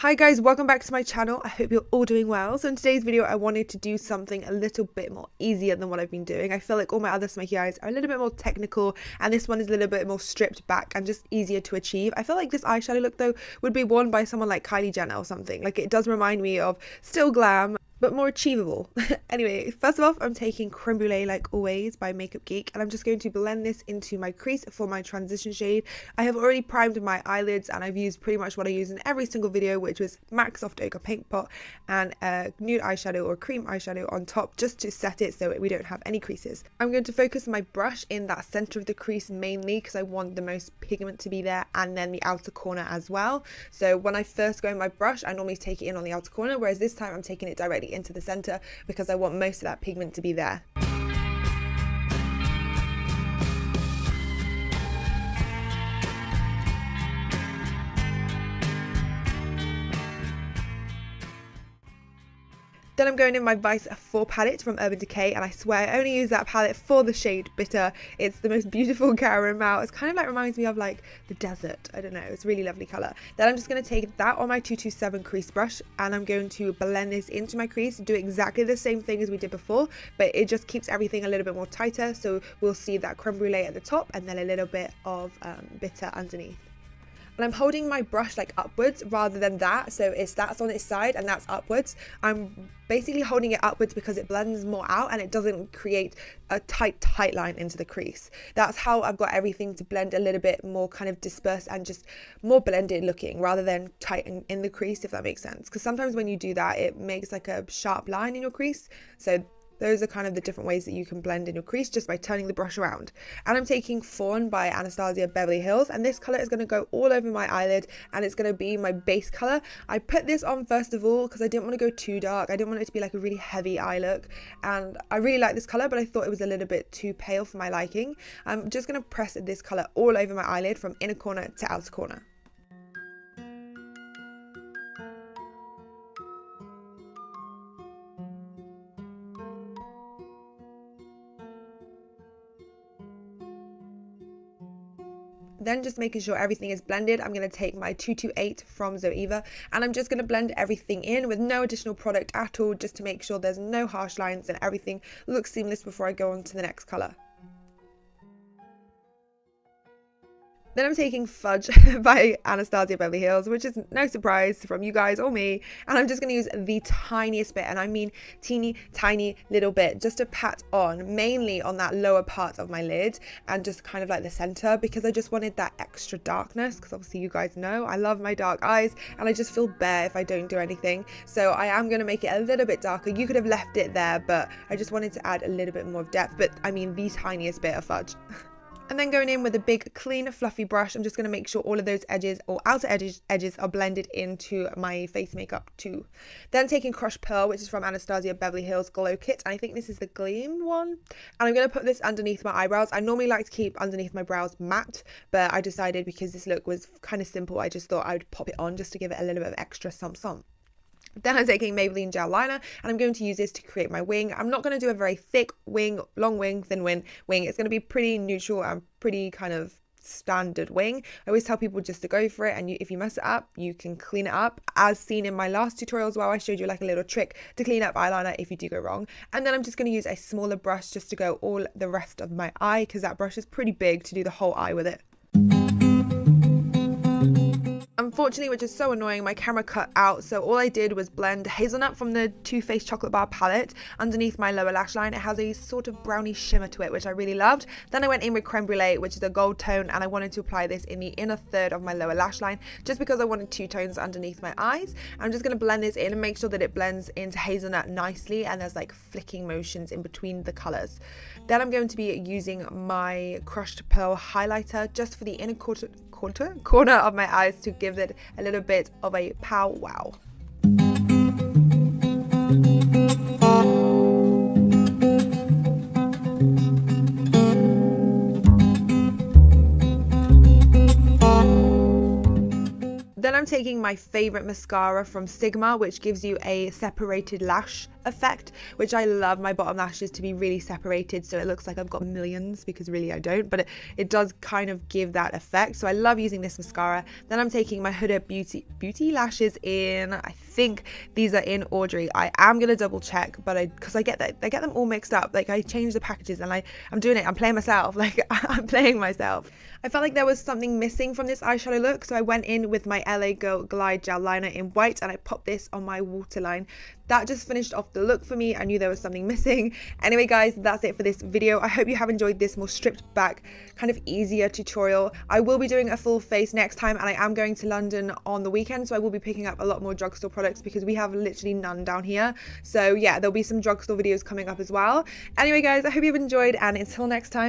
Hi guys, welcome back to my channel. I hope you're all doing well. So in today's video, I wanted to do something a little bit more easier than what I've been doing. I feel like all my other smoky eyes are a little bit more technical and this one is a little bit more stripped back and just easier to achieve. I feel like this eyeshadow look though would be worn by someone like Kylie Jenner or something. Like it does remind me of still glam, but more achievable. Anyway, first off, I'm taking Creme Brulee like always by Makeup Geek and I'm just going to blend this into my crease for my transition shade. I have already primed my eyelids and I've used pretty much what I use in every single video, which was MAC Soft Ochre Paint Pot and a nude eyeshadow or cream eyeshadow on top just to set it so we don't have any creases. I'm going to focus my brush in that center of the crease mainly because I want the most pigment to be there and then the outer corner as well. So when I first go in my brush, I normally take it in on the outer corner, whereas this time I'm taking it directly into the center because I want most of that pigment to be there. Then I'm going in my Vice 4 palette from Urban Decay, and I swear I only use that palette for the shade Bitter. It's the most beautiful caramel. It's kind of like reminds me of like the desert. I don't know, it's a really lovely colour. Then I'm just going to take that on my 227 crease brush and I'm going to blend this into my crease, do exactly the same thing as we did before, but it just keeps everything a little bit more tighter. So we'll see that Creme Brulee at the top and then a little bit of Bitter underneath. And I'm holding my brush like upwards rather than that, so that's on its side and that's upwards. I'm basically holding it upwards because it blends more out and it doesn't create a tight line into the crease. That's how I've got everything to blend a little bit more kind of dispersed and just more blended looking rather than tight in the crease, if that makes sense. Because sometimes when you do that, it makes like a sharp line in your crease. So those are kind of the different ways that you can blend in your crease just by turning the brush around. And I'm taking Fawn by Anastasia Beverly Hills, and this colour is going to go all over my eyelid and it's going to be my base colour. I put this on first of all because I didn't want to go too dark. I didn't want it to be like a really heavy eye look, and I really like this colour but I thought it was a little bit too pale for my liking. I'm just going to press this colour all over my eyelid from inner corner to outer corner. Then just making sure everything is blended, I'm going to take my 228 from Zoeva and I'm just going to blend everything in with no additional product at all, just to make sure there's no harsh lines and everything looks seamless before I go on to the next colour. Then I'm taking Fudge by Anastasia Beverly Hills, which is no surprise from you guys or me. And I'm just going to use the tiniest bit, and I mean teeny tiny little bit, just to pat on, mainly on that lower part of my lid and just kind of like the center, because I just wanted that extra darkness, because obviously you guys know I love my dark eyes and I just feel bare if I don't do anything. So I am going to make it a little bit darker. You could have left it there, but I just wanted to add a little bit more of depth, but I mean the tiniest bit of fudge. And then going in with a big clean fluffy brush, I'm just going to make sure all of those edges or outer edges are blended into my face makeup too. Then taking Crushed Pearl, which is from Anastasia Beverly Hills Glow Kit, and I think this is the Gleam one, and I'm going to put this underneath my eyebrows. I normally like to keep underneath my brows matte, but I decided because this look was kind of simple, I just thought I would pop it on just to give it a little bit of extra some. Then I'm taking Maybelline Gel Liner and I'm going to use this to create my wing. I'm not going to do a very thick wing, long wing, thin wing. It's going to be pretty neutral and pretty kind of standard wing. I always tell people just to go for it, and if you mess it up, you can clean it up, as seen in my last tutorial as well. I showed you like a little trick to clean up eyeliner if you do go wrong. And then I'm just going to use a smaller brush just to go all the rest of my eye, because that brush is pretty big to do the whole eye with it. Unfortunately, which is so annoying, my camera cut out, so all I did was blend Hazelnut from the Too Faced Chocolate Bar palette underneath my lower lash line. It has a sort of brownie shimmer to it, which I really loved. Then I went in with Creme Brulee, which is a gold tone, and I wanted to apply this in the inner third of my lower lash line, just because I wanted two tones underneath my eyes. I'm just going to blend this in and make sure that it blends into Hazelnut nicely, and there's like flicking motions in between the colours. Then I'm going to be using my Crushed Pearl highlighter just for the inner corner of my eyes to give it a little bit of a pow wow. Then I'm taking my favorite mascara from Sigma, which gives you a separated lash effect, which I love my bottom lashes to be really separated so it looks like I've got millions, because really I don't, but it does kind of give that effect. So I love using this mascara. Then I'm taking my Huda Beauty lashes in, I think these are in Audrey. I am gonna double check, but because I get them all mixed up. Like, I change the packages and I'm doing it, I'm playing myself, like I'm playing myself. I felt like there was something missing from this eyeshadow look, so I went in with my LA Girl Glide Gel Liner in white and I popped this on my waterline. That just finished off the look for me. I knew there was something missing. Anyway guys, that's it for this video. I hope you have enjoyed this more stripped back, kind of easier tutorial. I will be doing a full face next time, and I am going to London on the weekend, so I will be picking up a lot more drugstore products because we have literally none down here. So yeah, there'll be some drugstore videos coming up as well. Anyway guys, I hope you've enjoyed, and until next time.